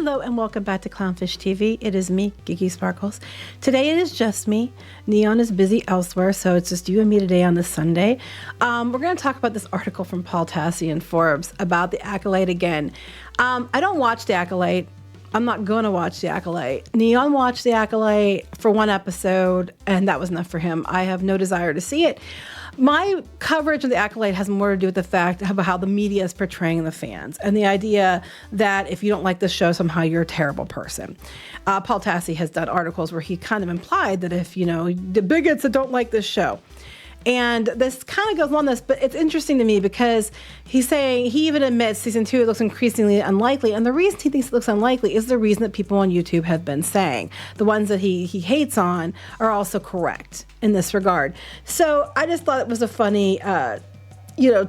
Hello and welcome back to Clownfish TV. It is me, Geeky Sparkles. Today it is just me. Neon is busy elsewhere, so it's just you and me today on this Sunday. We're going to talk about this article from Paul Tassi in Forbes about the Acolyte again. I don't watch the Acolyte. I'm not going to watch the Acolyte. Neon watched the Acolyte for one episode, and that was enough for him. I have no desire to see it. My coverage of the Acolyte has more to do with the fact of how the media is portraying the fans and the idea that if you don't like this show, somehow you're a terrible person. Paul Tassi has done articles where he kind of implied that if, the bigots that don't like this show. And this kind of goes on this, but it's interesting to me because he's saying, he even admits season 2, it looks increasingly unlikely. And the reason he thinks it looks unlikely is the reason that people on YouTube have been saying. The ones that he hates on are also correct in this regard. So I just thought it was a funny,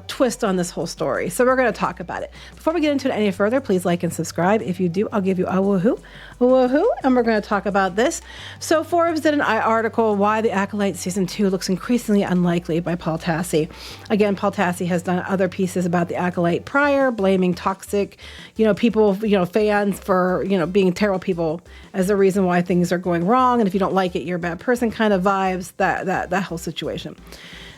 twist on this whole story. So we're going to talk about it. Before we get into it any further, please like and subscribe. If you do, I'll give you a woohoo, and we're going to talk about this. So Forbes did an article, Why the Acolyte Season 2 Looks Increasingly Unlikely by Paul Tassi. Again, Paul Tassi has done other pieces about the Acolyte prior, blaming toxic, people, fans for, being terrible people as the reason why things are going wrong. And if you don't like it, you're a bad person kind of vibes, that whole situation.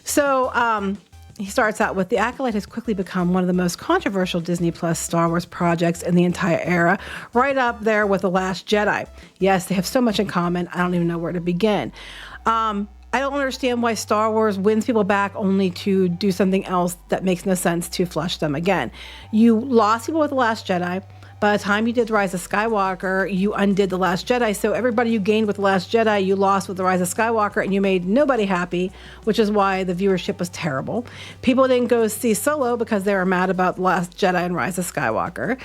So, he starts out with, the Acolyte has quickly become one of the most controversial Disney Plus Star Wars projects in the entire era, right up there with The Last Jedi. Yes, they have so much in common, I don't even know where to begin. I don't understand why Star Wars wins people back only to do something else that makes no sense to flush them again. You lost people with The Last Jedi. By the time you did The Rise of Skywalker, you undid The Last Jedi. So everybody you gained with The Last Jedi, you lost with The Rise of Skywalker, and you made nobody happy, which is why the viewership was terrible. People didn't go see Solo because they were mad about The Last Jedi and Rise of Skywalker.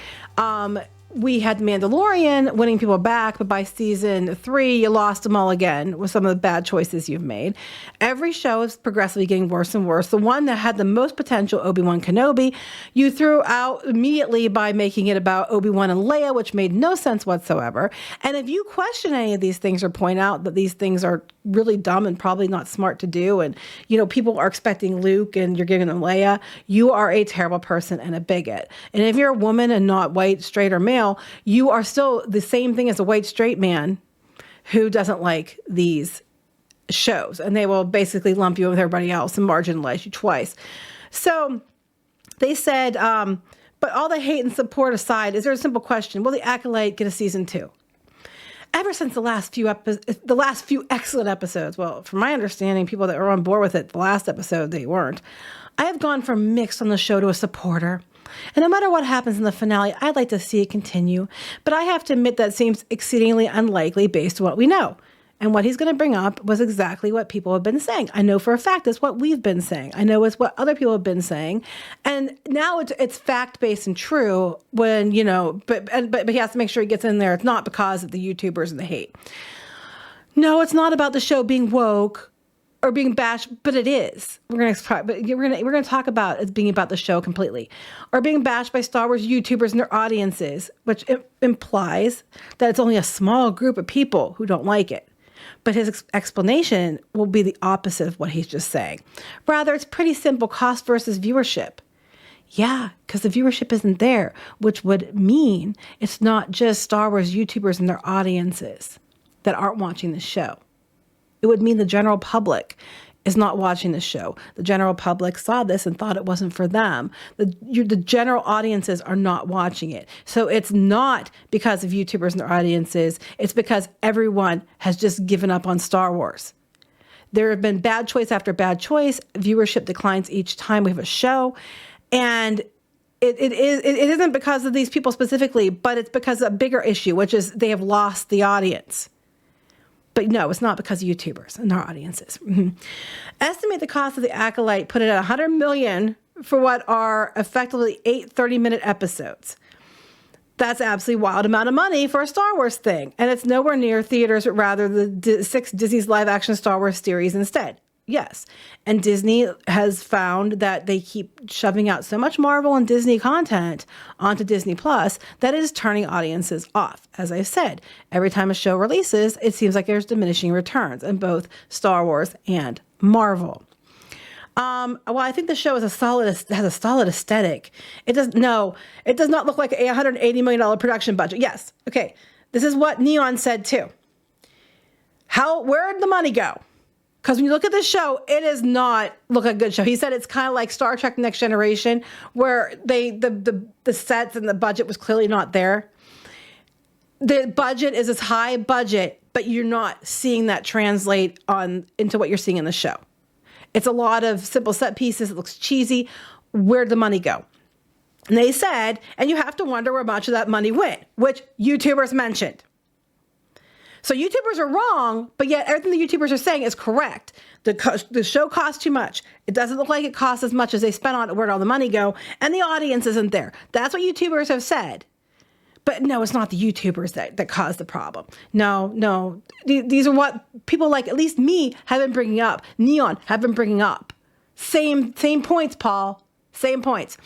We had Mandalorian winning people back, but by season 3, you lost them all again with some of the bad choices you've made. Every show is progressively getting worse and worse. The one that had the most potential, Obi-Wan Kenobi, you threw out immediately by making it about Obi-Wan and Leia, which made no sense whatsoever. And if you question any of these things or point out that these things are really dumb and probably not smart to do, and people are expecting Luke and you're giving them Leia, you are a terrible person and a bigot. And if you're a woman and not white, straight, or male, you are still the same thing as a white straight man who doesn't like these shows, and they will basically lump you with everybody else and marginalize you twice. So they said, but all the hate and support aside, is there a simple question? Will the Acolyte get a season 2? Ever since the last few excellent episodes, well, from my understanding, people that were on board with it, the last episode, they weren't. I have gone from mixed on the show to a supporter. And no matter what happens in the finale, I'd like to see it continue. But I have to admit that seems exceedingly unlikely based on what we know. And what he's going to bring up was exactly what people have been saying. I know for a fact it's what we've been saying. I know it's what other people have been saying. And now it's fact-based and true when, but he has to make sure he gets in there. It's not because of the YouTubers and the hate. No, it's not about the show being woke or being bashed, but it is. We're going to talk about it being about the show completely, or being bashed by Star Wars YouTubers and their audiences, which implies that it's only a small group of people who don't like it. But his explanation will be the opposite of what he's just saying. Rather, it's pretty simple: cost versus viewership. Yeah, because the viewership isn't there, which would mean it's not just Star Wars YouTubers and their audiences that aren't watching the show. It would mean the general public is not watching the show. The general public saw this and thought it wasn't for them. The general audiences are not watching it. So it's not because of YouTubers and their audiences. It's because everyone has just given up on Star Wars. There have been bad choice after bad choice. Viewership declines each time we have a show. And it isn't because of these people specifically, but it's because of a bigger issue, which is they have lost the audience. But no, it's not because of YouTubers and their audiences. Estimate the cost of the Acolyte, put it at $100 million for what are effectively 8 30-minute episodes. That's absolutely wild amount of money for a Star Wars thing. And it's nowhere near theaters, but rather the 6 Disney's live-action Star Wars series instead. Yes. And Disney has found that they keep shoving out so much Marvel and Disney content onto Disney Plus that it is turning audiences off. As I said, every time a show releases, it seems like there's diminishing returns in both Star Wars and Marvel. Well, I think the show has a solid aesthetic. It does not look like a $180 million production budget. Yes. Okay. This is what Neon said too. Where'd the money go? Because when you look at this show, it does not look like a good show. He said it's kind of like Star Trek Next Generation, where the sets and the budget was clearly not there. The budget is this high budget, but you're not seeing that translate into what you're seeing in the show. It's a lot of simple set pieces. It looks cheesy. Where'd the money go? And they said, and you have to wonder where much of that money went, which YouTubers mentioned. So YouTubers are wrong, but yet everything the YouTubers are saying is correct. The show costs too much. It doesn't look like it costs as much as they spent on it. Where'd all the money go? And the audience isn't there. That's what YouTubers have said. But no, it's not the YouTubers that caused the problem. No. These are what people like, at least me, have been bringing up. Neon have been bringing up. Same points, Paul. Same points.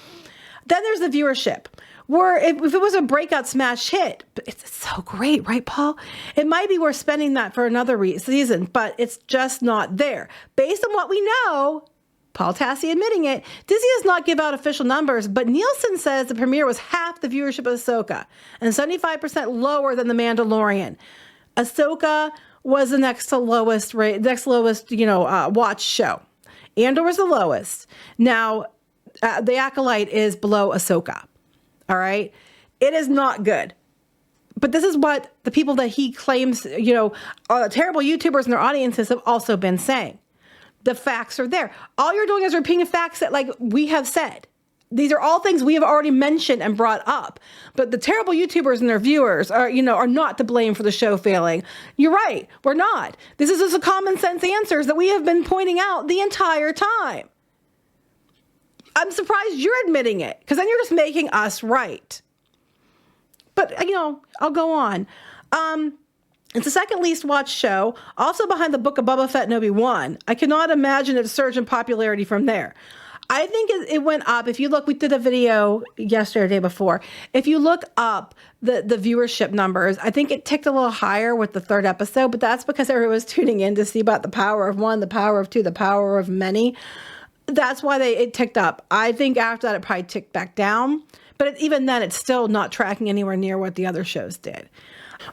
Then there's the viewership. Where if it was a breakout smash hit, but it's so great, right, Paul? It might be worth spending that for another season, but it's just not there. Based on what we know, Paul Tassi admitting it, Disney does not give out official numbers, but Nielsen says the premiere was half the viewership of Ahsoka and 75% lower than The Mandalorian. Ahsoka was the next lowest watch show. Andor was the lowest. Now, The Acolyte is below Ahsoka. All right. It is not good. But this is what the people that he claims, terrible YouTubers and their audiences have also been saying. The facts are there. All you're doing is repeating facts that, like we have said. These are all things we have already mentioned and brought up. But the terrible YouTubers and their viewers are not to blame for the show failing. You're right. We're not. This is just a common sense answers that we have been pointing out the entire time. I'm surprised you're admitting it, because then you're just making us right. But, I'll go on. It's the second least watched show, also behind the Book of Boba Fett and Obi-Wan. I cannot imagine a surge in popularity from there. I think it went up. If you look, we did a video yesterday or the day before. If you look up the viewership numbers, I think it ticked a little higher with the third episode, but that's because everyone was tuning in to see about the power of one, the power of two, the power of many. That's why it ticked up. I think after that, it probably ticked back down. But even then, it's still not tracking anywhere near what the other shows did.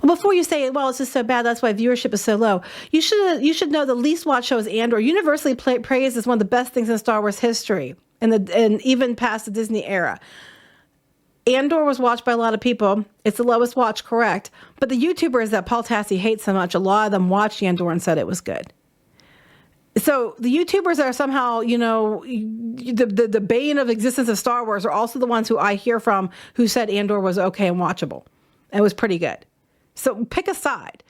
Well, before you say, well, it's just so bad, that's why viewership is so low, you should know the least watched show is Andor, universally praised as one of the best things in Star Wars history, and even past the Disney era. Andor was watched by a lot of people. It's the lowest watch, correct. But the YouTubers that Paul Tassi hates so much, a lot of them watched Andor and said it was good. So the YouTubers are somehow, the bane of existence of Star Wars are also the ones who I hear from who said Andor was okay and watchable. It was pretty good. So pick a side.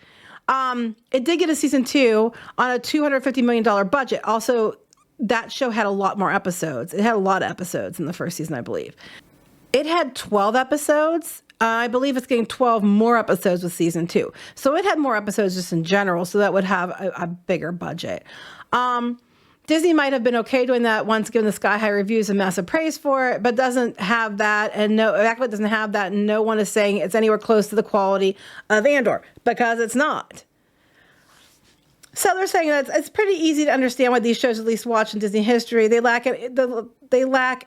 It did get a season 2 on a $250 million budget. Also, that show had a lot more episodes. It had a lot of episodes in the first season, I believe. It had 12 episodes. I believe it's getting 12 more episodes with season 2. So it had more episodes just in general. So that would have a bigger budget. Disney might have been okay doing that once, given the sky high reviews and massive praise for it, but doesn't have that. And Acolyte doesn't have that. And no one is saying it's anywhere close to the quality of Andor, because it's not. So they're saying that it's pretty easy to understand why these shows at least watch in Disney history. They lack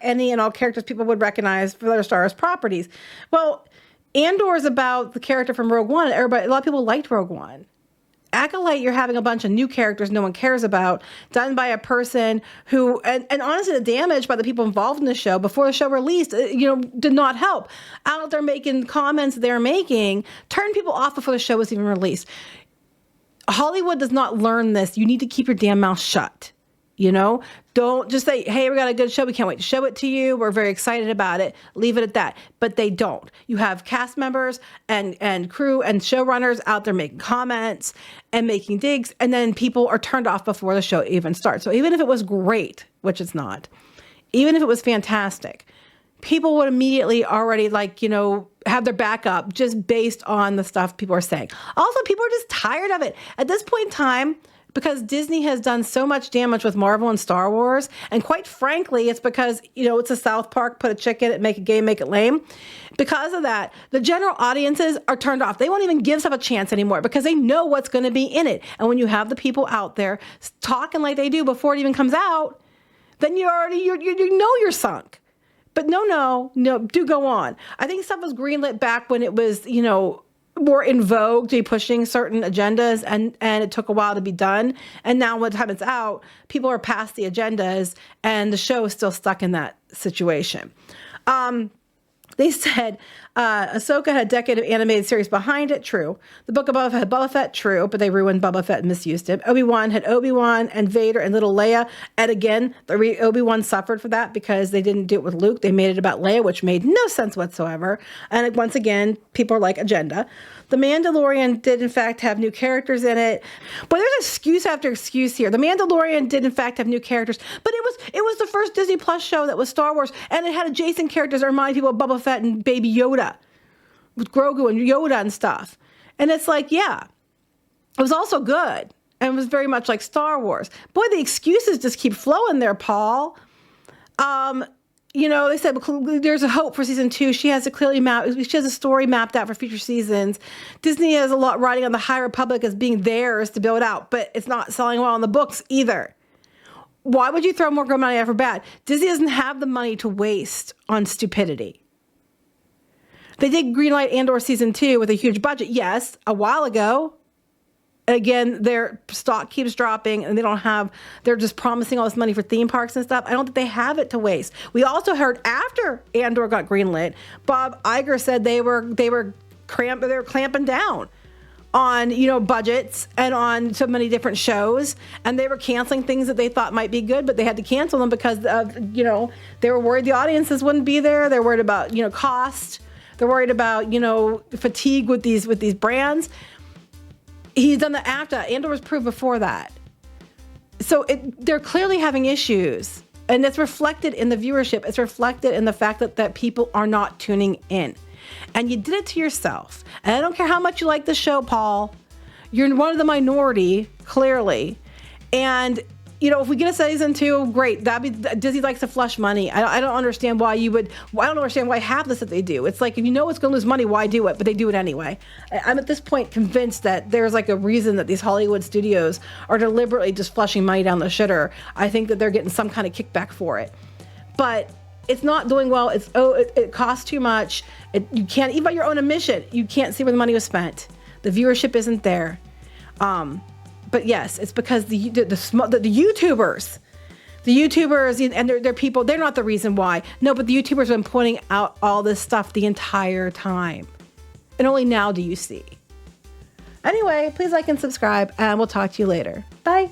any and all characters people would recognize for their Star Wars properties. Well, Andor is about the character from Rogue One. A lot of people liked Rogue One. Acolyte, you're having a bunch of new characters no one cares about, done by a person who, and honestly, the damage by the people involved in the show before the show released, did not help. Out there making comments they're making, turned people off before the show was even released. Hollywood does not learn this. You need to keep your damn mouth shut. Don't just say, hey, we got a good show. We can't wait to show it to you. We're very excited about it. Leave it at that. But they don't. You have cast members and crew and showrunners out there making comments and making digs. And then people are turned off before the show even starts. So even if it was great, which it's not, even if it was fantastic, people would immediately already have their backup just based on the stuff people are saying. Also, people are just tired of it. At this point in time, because Disney has done so much damage with Marvel and Star Wars, and quite frankly, it's because, it's a South Park, put a chick in it, make it gay, make it lame. Because of that, the general audiences are turned off. They won't even give stuff a chance anymore because they know what's going to be in it. And when you have the people out there talking like they do before it even comes out, then you know you're sunk. But no, do go on. I think stuff was greenlit back when it was, more in vogue to be pushing certain agendas, and it took a while to be done. And now by the time it's out, people are past the agendas and the show is still stuck in that situation. They said Ahsoka had a decade of animated series behind it. True. The book of Boba Fett had Boba Fett. True. But they ruined Boba Fett and misused him. Obi-Wan had Obi-Wan and Vader and little Leia. And again, Obi-Wan suffered for that because they didn't do it with Luke. They made it about Leia, which made no sense whatsoever. And once again, people are like, agenda. The Mandalorian did, in fact, have new characters in it. But there's excuse after excuse here. The Mandalorian did, in fact, have new characters. But it was the first Disney Plus show that was Star Wars. And it had adjacent characters that remind people of Boba Fett and Baby Yoda. With Grogu and Yoda and stuff. And it's like, yeah, it was also good. And it was very much like Star Wars. Boy, the excuses just keep flowing there, Paul. They said there's a hope for season 2. She has a story mapped out for future seasons. Disney has a lot riding on the High Republic as being theirs to build out, but it's not selling well in the books either. Why would you throw more good money after bad? Disney doesn't have the money to waste on stupidity. They did greenlight Andor season 2 with a huge budget, yes, a while ago. Again, their stock keeps dropping and they're just promising all this money for theme parks and stuff. I don't think they have it to waste. We also heard after Andor got greenlit, Bob Iger said they were clamping down on, budgets and on so many different shows, and they were canceling things that they thought might be good, but they had to cancel them because of, they were worried the audiences wouldn't be there. They're worried about, cost. They're worried about, fatigue with these brands. He's done the after. Andor was proved before that. So they're clearly having issues. And it's reflected in the viewership. It's reflected in the fact that people are not tuning in. And you did it to yourself. And I don't care how much you like the show, Paul. You're one of the minority, clearly. And if we get a season 2, great. Disney likes to flush money. I don't understand why I don't understand why half this that they do. It's like, if you know it's going to lose money, why do it? But they do it anyway. I'm at this point convinced that there's like a reason that these Hollywood studios are deliberately just flushing money down the shitter. I think that they're getting some kind of kickback for it. But it's not doing well. It costs too much. You can't, even by your own admission, you can't see where the money was spent. The viewership isn't there. But yes, it's because the YouTubers and their people, they're not the reason why. No, but the YouTubers have been pointing out all this stuff the entire time. And only now do you see. Anyway, please like and subscribe, and we'll talk to you later. Bye.